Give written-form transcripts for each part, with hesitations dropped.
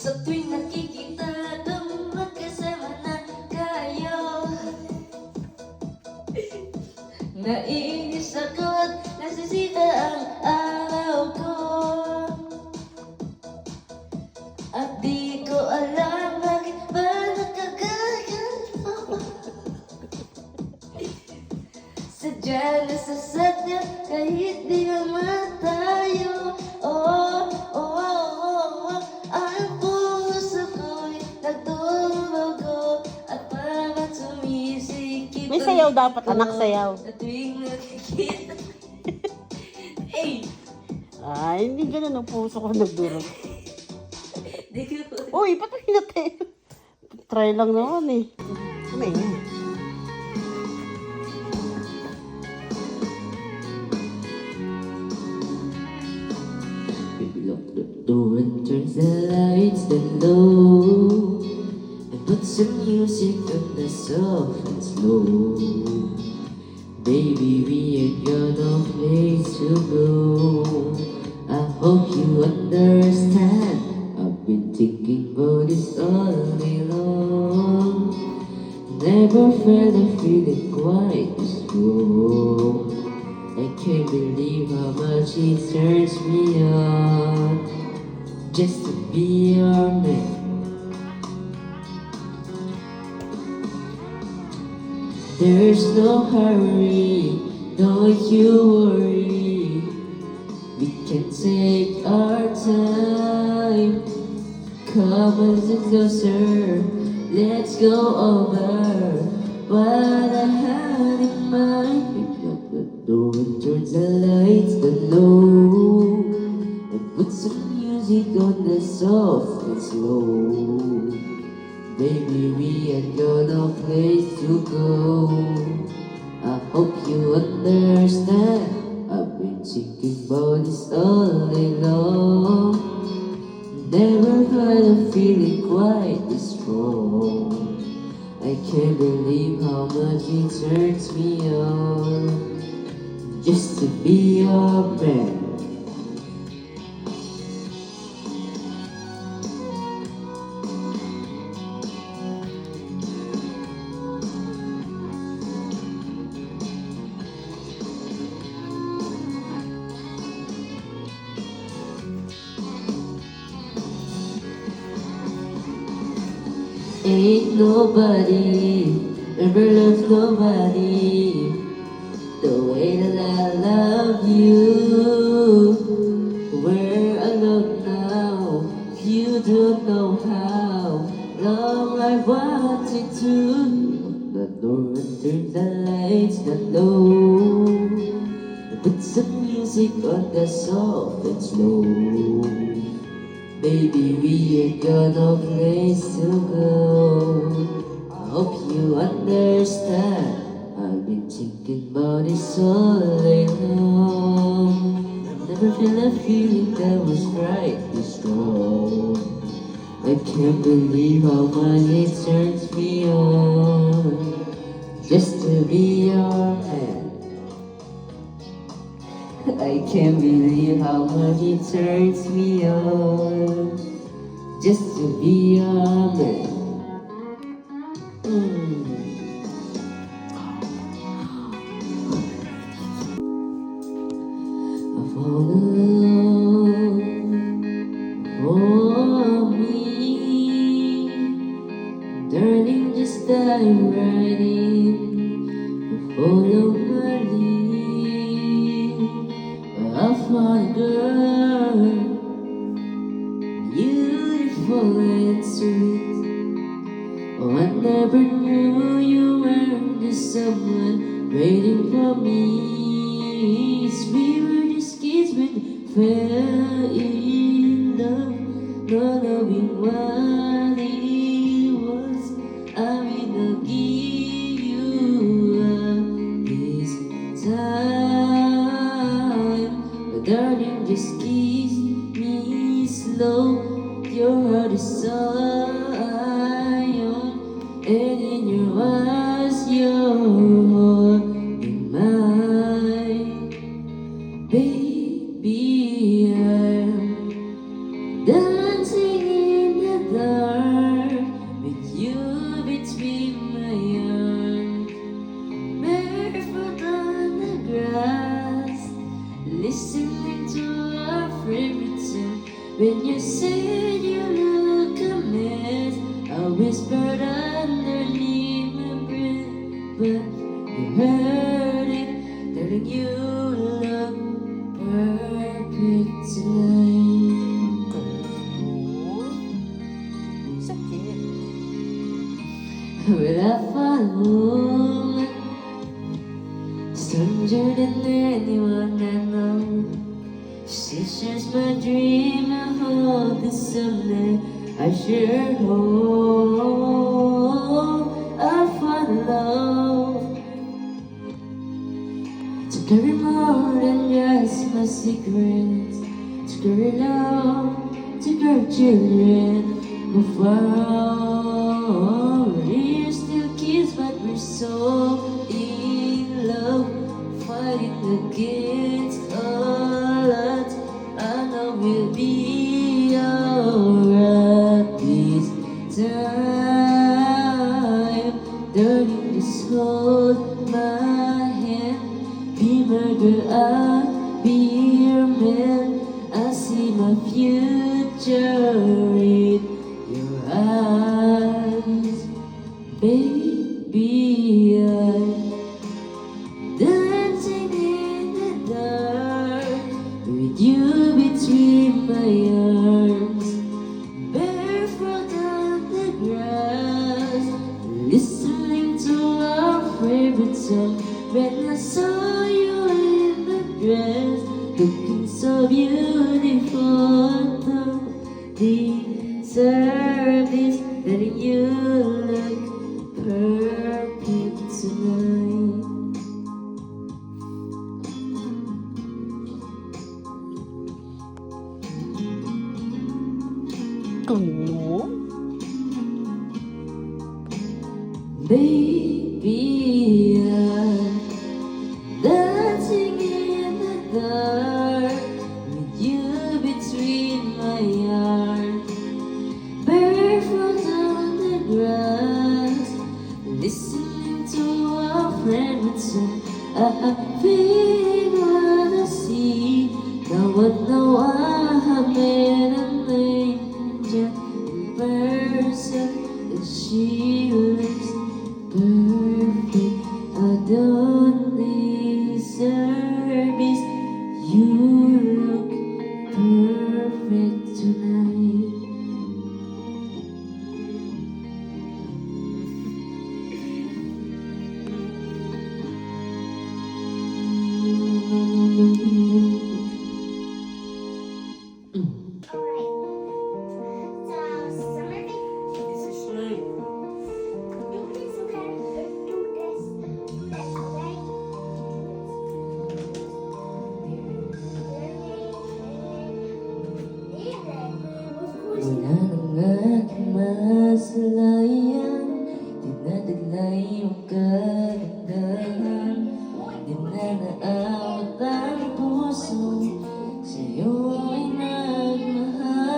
Sa tuwing nakikita kang magkasama na kayo, naiinis ako at nasisita ang araw ko. At di ko alam bakit ba nakagagalto. Sadya nasasaktan kahit di naman tayo. Oh, oh, oh, oh, oh. Ang puso ko'y nagdurugo at parang sumisikip. May sayaw dapat, anak, sayaw. At tuwing nakikita. Hey! Ay, hindi ganun ang puso ko nagdurog. Di ko. Uy, patay natin. Try lang naman eh. Ano eh? Baby, lock the door and turn the lights down low, and put some music on the soft and slow. Baby, we ain't got no place to go. I hope you understand. I've been thinking about this all day long. Never felt a feeling quite this strong. I can't believe how much it turns me on just to be your man. There's no hurry, don't you worry. We can take our time. Come a little closer, let's go over what I had in mind. Pick up the door and turn the lights down low, and put some music on the soft and slow. Baby, we ain't got no place to go. I hope you understand. I've been thinking about this all day long. Never had a feeling quite this strong. I can't believe how much it turns me on just to be your man. Ain't nobody ever loved nobody the way that I love you. We're alone now, you don't know how long I wanted to. Open the door and turn the lights down low, and put some music on the soft and slow. Baby, we ain't got no place to go. I hope you understand. I've been thinking about this all day long. Never felt a feeling that was right this strong. I can't believe how much it turns me on just to be your man. I can't believe how much it turns me on just to be your man. I fall alone for me, darling, just dive right in, follow my lead. I found a girl, beautiful and sweet. Oh, I never knew you were just someone waiting for me. We were just kids when we fell in love, not knowing what it was. I will give you up this time, but darling, just kiss me slow. Your heart is iron, and in your eyes, your heart in mine. Baby, I'm dancing in the When you said you look a mess, I whispered underneath my breath, but you heard it, telling you look perfect tonight. Sakit. Will I follow stranger than anyone I know? She shares my dream. I hope that someday I share hope. I follow to carry more than just my secrets, to carry love, to carry children who fall. We're still kids, but we're so in love, fighting against all odds. I know we'll be alright this time. Darling, just hold my hand. Be my girl, I'll be your man. I see my future in your eyes, baby. I'm dancing in the dark with you between my arms, barefoot on the grass, listening to our favorite song. When I saw you in the dress, looking so beautiful, don't deserve this, letting you look perfect tonight. Kuno? Baby, I'm dancing in the dark with you between my arms, barefoot on the grass, listening to our favorite song. I'm feeling what I see. Now I know I have met an angel in person, and she looks perfect. I don't deserve this. You look perfect tonight. Wala nang aking masalayan, dinadaglay yung kagandahan, di na naawat ang puso, sa'yo ay nagmahal.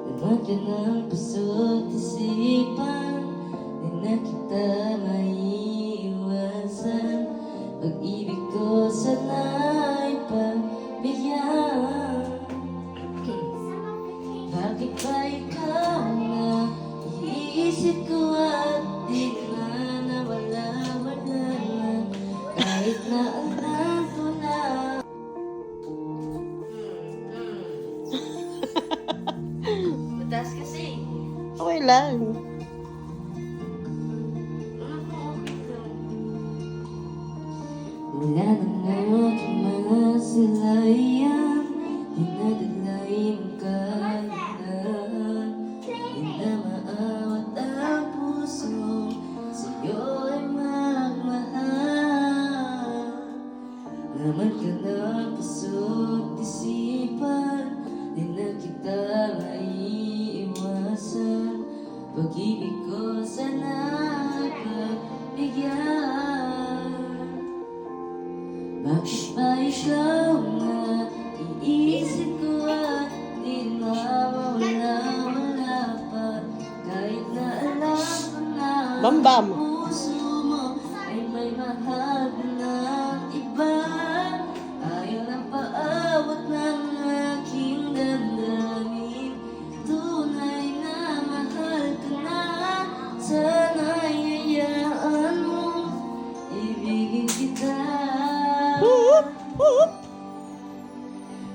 Naman ka ng puso't isipan, di na kita maiiwasan, pag-ibig ko sana'y pagbigyan. Bakit ba ikaw na iisip ko at di na nawala-wala na, kahit na alam ko na. Mataas kasi. Okay lang. Wala nang aking masalayan, dinadalay mong kagandahan, di na maawat ang puso, sa'yo ay magmahal. Naman ka ng puso't isipan, di na kita maiiwasan, pag-ibig ko sana'y pagbigyan. Bakit ba ikaw nga iisip ko at di mawawala-wala pa, kahit na alam ko na Bambam. ang puso mo ay may mahal ka ng iba. Ayaw na paawat ng aking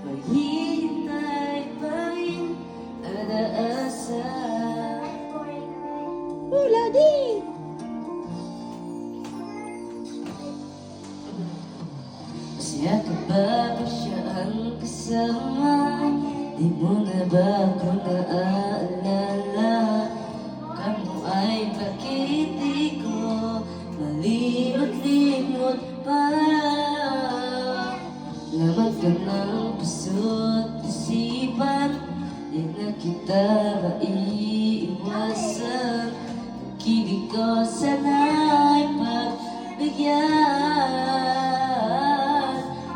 Maghihintay pa rin alaasa. Wala din. Masaya ka ba pag siya ang kasama? Di mo na ba ako naaalala? Kamu ay bakit di ko malimot-limot pa? Laman ka ng puso't isipan, di na kita maiiwasan. Pag-ibig ko sana'y pagbigyan.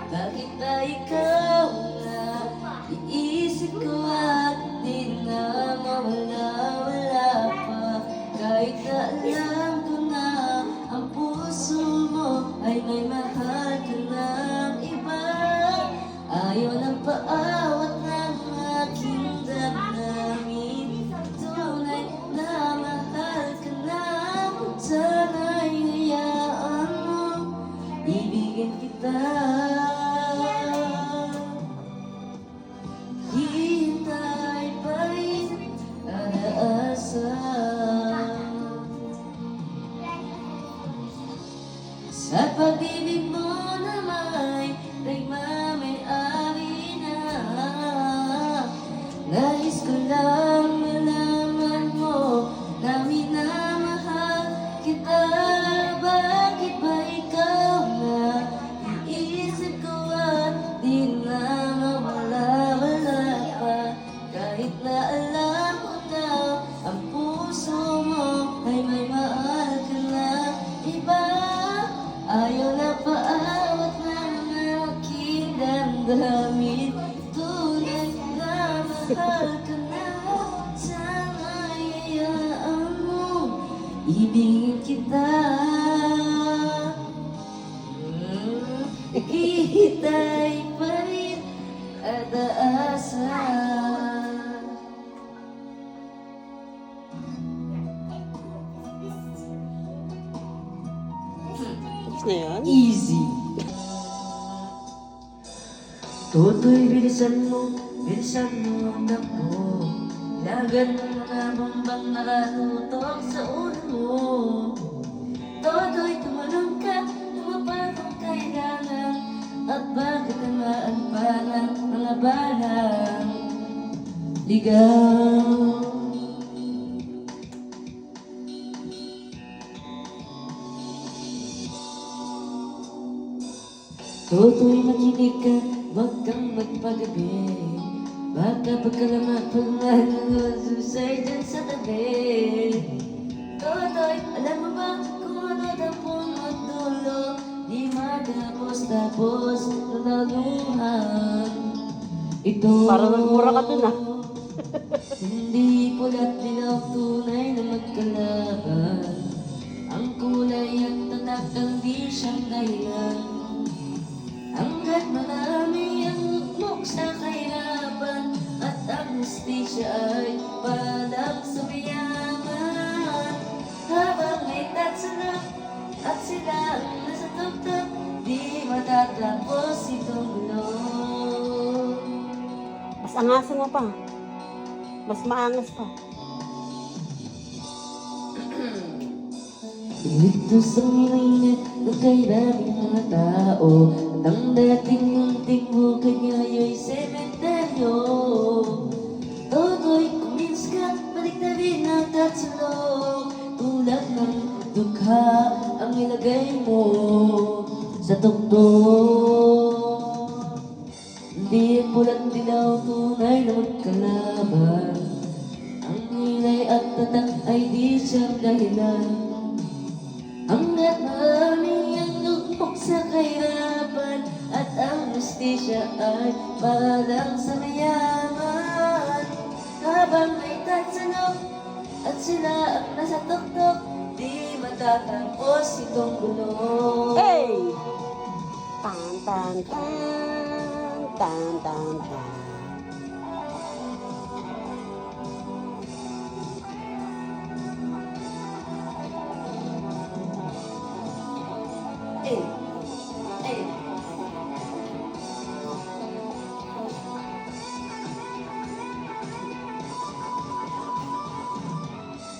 Bakit ba ikaw na iisip ko at di na mawala-wala pa? Kahit na alam ko na ang puso mo ay may mahal ka ng iba. Ayaw ng paawat ng aking damdamin. Tunay na mahal ka na. Sana'y hayaan mo, ibigin kita. Hintay pa rin alaasa. Sa pag-ibig mo na may nagmamay-ari na. Nais ko lang malaman mo na minamahal kita. Bakit ba ikaw na iisip ko at di na mawala-wala pa? Kahit na alam ko na ang puso mo ay may mahal ka na iba. Ayaw na paawat ng aking damdamin. Tunay na mahal ka na. Sana'y hayaan mo, ibigin kita. Hihintay pa rin at aasa. Tapos na yan? Easy. Toto'y bilisan mo ang takbo. Lagan ng mga bombang nakatutok sa ulo mo. Toto'y tumalong ka, lumapag kung kailangan. At bakit tamaan pa ng mga balang ligaw? Toto'y makinig ka, wag kang magpagabi. Baka pagkalamat pag nagsusay dyan sa tabi. Toto'y, alam mo ba kung ano tapong magdulo? Di matapos-tapos nalaluhan. Ito Parang nagmura ka dun, ah. hindi pula't dilaw, tunay na magkalaban. Ang kulay at tatak ang di siyang dahilan. Hanggat marami ang lukmok sa kahirapan, at ang hustisya ay palang sa mayaman. Habang may tatsala at sila ang nasa tuktok, di matatapos itong gulo. Mas angasan mo pa. Mas maangas pa. Ito sa minit ng kairaming mga tao, at ang dating munting bukid ngayon'y sementeryo. Toto'y kumins ka, baliktarin ang tatsulog. Tulad ng dukha ang ilagay mo sa tuktok. Hindi pula't dilaw, tunay na magkalaban. Ang nilay at tatak ay di siyang dahilan. Hanggat marami ang lugmok sa kahirapan, at ang hustisya ay palang sa mayaman. Habang may tatsanok at sila ang nasa tuktok, di matatapos itong gulo. Hey! Tan tan tan tan tan tan. Hey! Hey!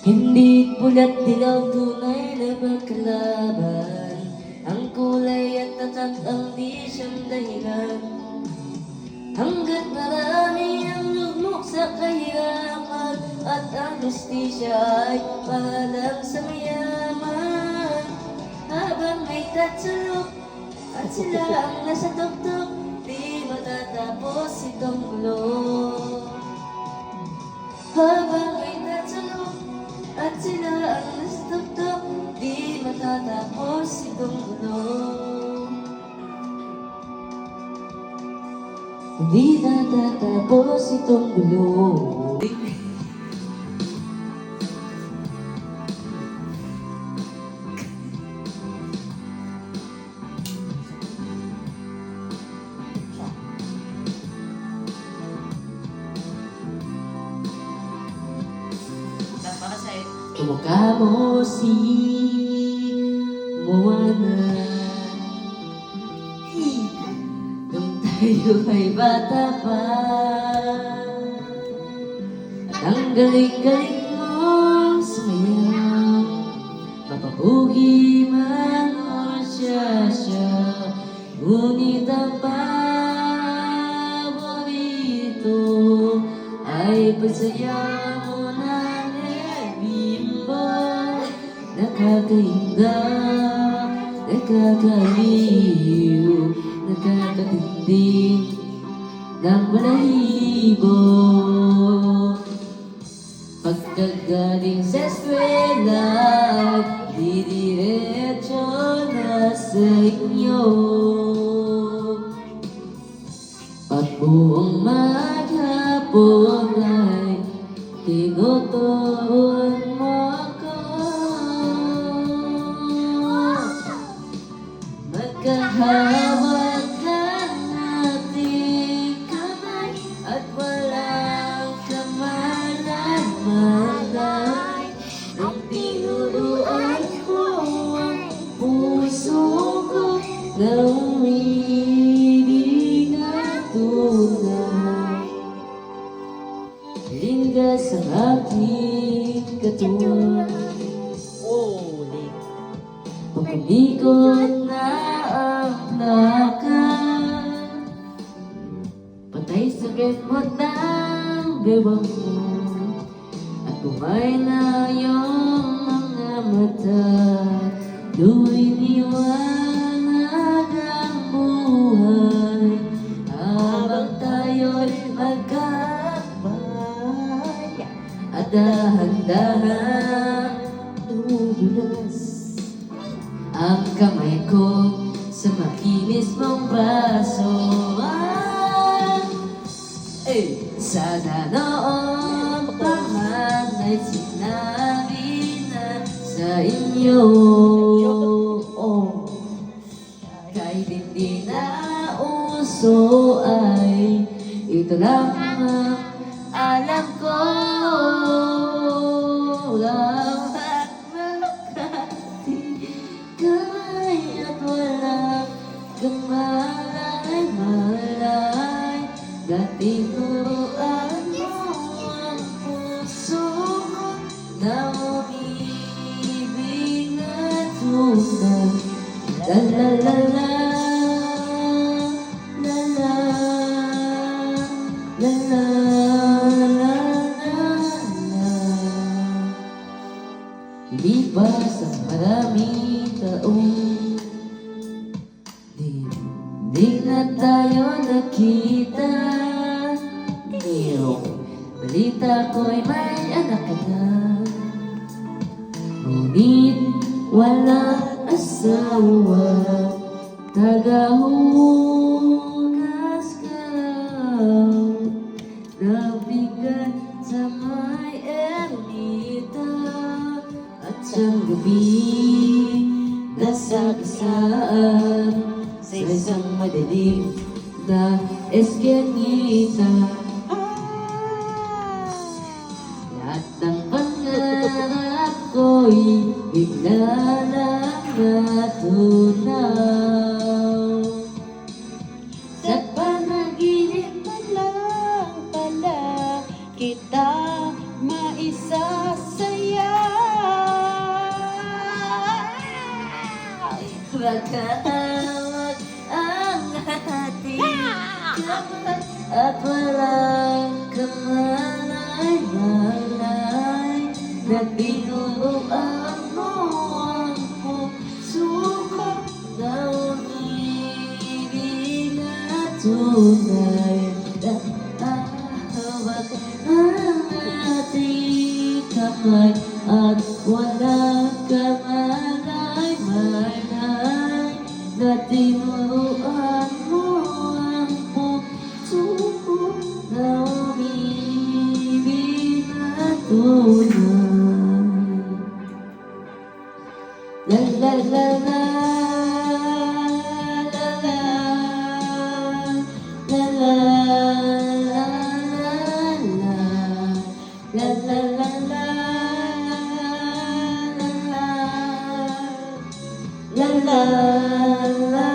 Hindi pula't dilaw tunay na magkalaban. Ang kulay at tatak ang di siyang dahilan. Hanggat marami ang lugmok sa kahirapan, at ang justisya ay paalam sa mayaman. Habang may tatsulok at sila ang nasa tuktok, di matatapos itong gulo. Habang may tatsulok at sila ang nasa tuktok, di matatapos itong gulo. Di natatapos itong gulo. Kumukha mo si Moana nung tayo ay bata pa. At ang galing-galing mo sumayaw, mapapugi man o siya. Ngunit ang paborito ay pagsaya mo ng bimbo. Nakakainda, nakakaliw, nakakatindi ng balahibo. Pagkagaling sa eskwela, didiretso na sa inyo. At buong maghapon ay tinuturuan mo ako. Magkahawak ang ating kamay at walang kamalan-malay. Nung tinuruan mo ang puso ko na umibig na tunay. Linggas ang aking katawan, pagkalikot na ang lakad. Patay sa resmot ng bewang mo, at kumay na iyong mga mata. Lu'y liwanag ang buhay, habang tayo'y magkakabay. At dahan-dahan tumudulas ang kamay ko sa makinis mong braso. Sana noon pa man ay sinabi na sa inyo, kahit hindi na uso ay ito lang ang alam ko. Lahat magkatigay at walang kamalay-malay. Dating turuan mo ang puso ko na umibig na tunay. La la la la, la la, la la, la la. Lipas ang maraming taon, di na tayo nakita. Balita ko'y may anak ka na, ngunit walang asawa. Tagahugas ka nabigat sa may ermita, at siyang gabi nasagasaan sa isang madilim na eskenita. Lahat ng pangarap ko'y bigla lang natunaw. Sa panaginip pa lang pala kita maisasaya. Magkahawak ang ating kamay at walang kamalay-malay na tinuruan mo ang puso ko na umibig na tunay. Magkahawak ang ating kamay at walang kamalay-malay na tinuruan mo ang puso ko na umibig na tunay. La la la la la la la la la la la la La la la la la.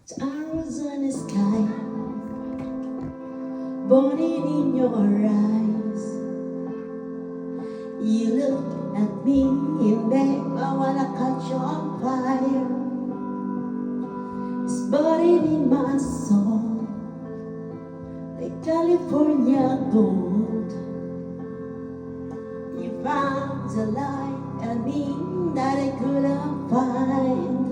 Stars in the sky, burning in your eyes. You look at me and babe, I wanna catch on fire. It's burning in my soul, like California gold. You found the light in me that I couldn't find.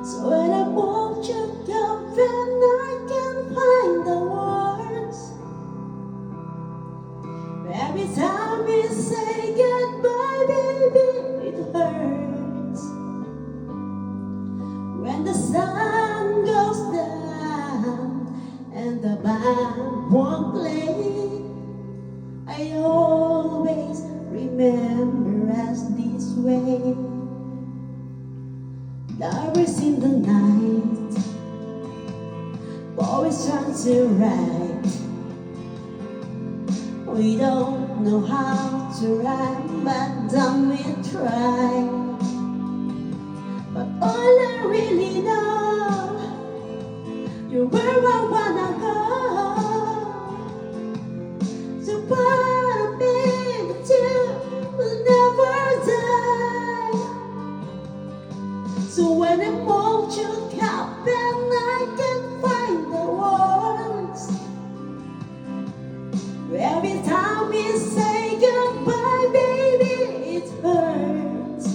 So when I walk your coffin, I can't find the words. Every time we say goodbye, baby, it hurts. When the sun goes down and the band won't play, I always remember us this way. Lovers in the night, always trying to write. We don't know how to rhyme, but don't we try? But all I really know, you're where I wanna go. So part of me that you will never die. So when I hold your cup and I can find the words. Every time we say goodbye, baby, it hurts.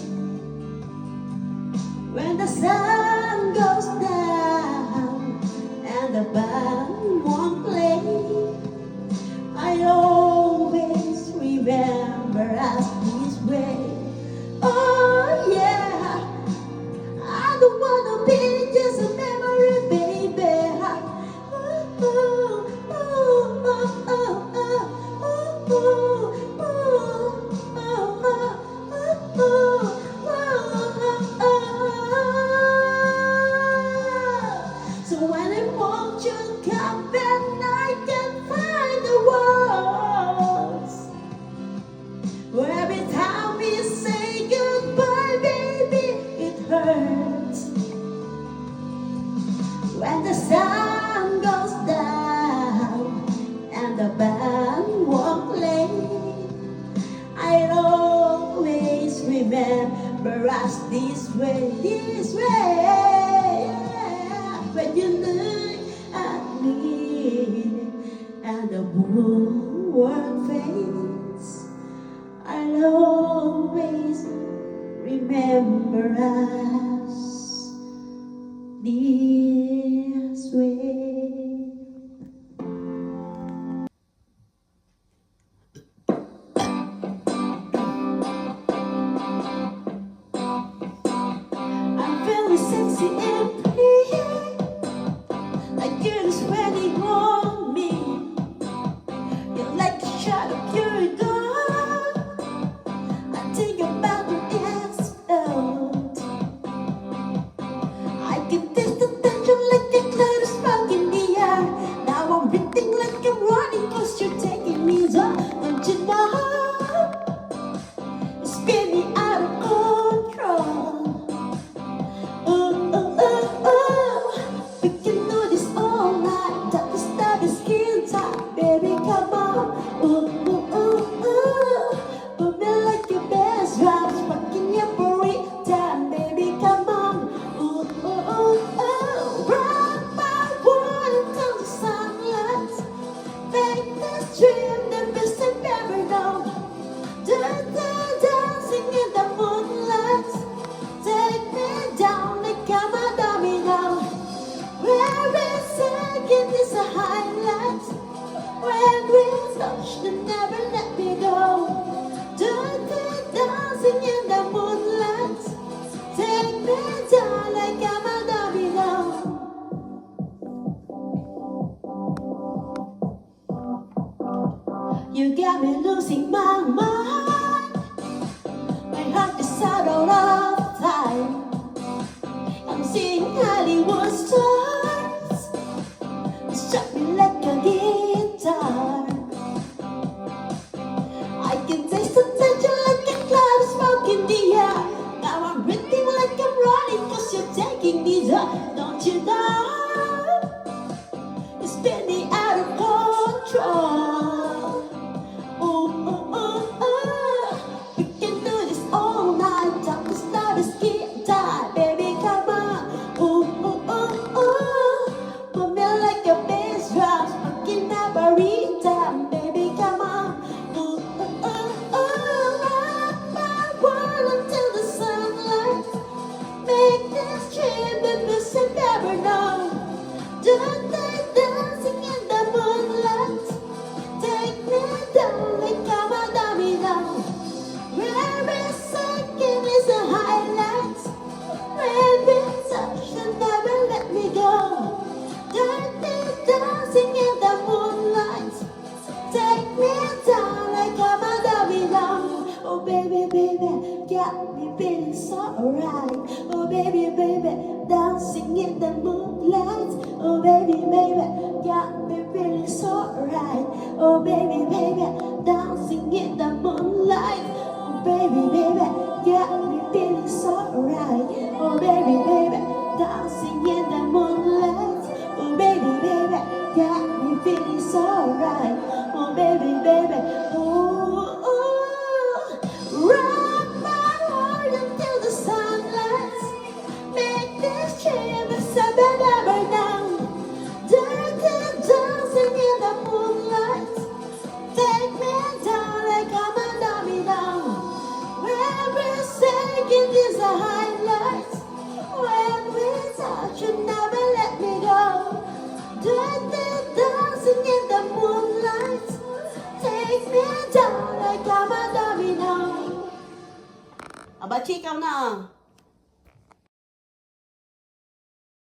When the sun goes down and the band won't play, I always remember us this way. Oh yeah, I don't wanna be just a memory, baby. Oh, oh, oh, oh, oh, oh, oh, so when I want you to come and I can find the words. Every time we say goodbye, baby, it hurts. When the sun goes down and the band won't play, I'll always remember us this way, this way. When you look at me and the whole world fades, I'll always remember us this way. I'm feeling sexy and pretty, like you're just waiting on me. You're like a shot of pure gold. I think about it explode. I can taste the tension like a cloud of smoke in the air. Now I'm breathing like I'm running 'cause you're taking me so. Don't you know? You spin me out of control. and never let me go. Dirty dancing in the moonlight. Take me down like I'm a domino. You got me losing my mind. My heart is out of time. I'm seeing Hollywood stars. It struck me like a guitar. I can taste the tension like a cloud of smoke in the air. Now I'm breathing like I'm running, cause you're taking me there. Don't you know? It's spinning out of control. Ooh, ooh, ooh, ooh. We can do this all night. Talk as loud as guitar. Baby, come on. Ooh, ooh, ooh, ooh. Move me like a bass drum. Fucking up a rhythm. Baby, come on. Ooh, ooh, ooh, ooh. Rock my world until the sunlight. Make this dream the best I've ever known. Dirty dancing in the moonlight. Take me down like I'm a domino. Every second is a highlight. When we touch and never let me go. Dirty dancing in the moonlight. Take me down like I'm a domino. Oh baby, baby, got me feeling so alright. Oh baby, baby, dancing in the moonlight. Oh baby, baby, got me feeling so alright. Oh baby, baby, dancing in the moonlight. Oh baby, baby, got me feeling so alright. Oh baby, baby, dancing in the moonlight. Oh baby, baby, got me feeling so alright. Oh baby, baby, oh, oh, rock my world until the sunlight. Make this dream a something ever known. Dirty dancing in the moonlight. Take me down like I'm a domino. Every second is a highlight. When we touch, you never let me go. Dirty dancing in the moonlight. Take me down like I'm a domino. Aba, chikaw na.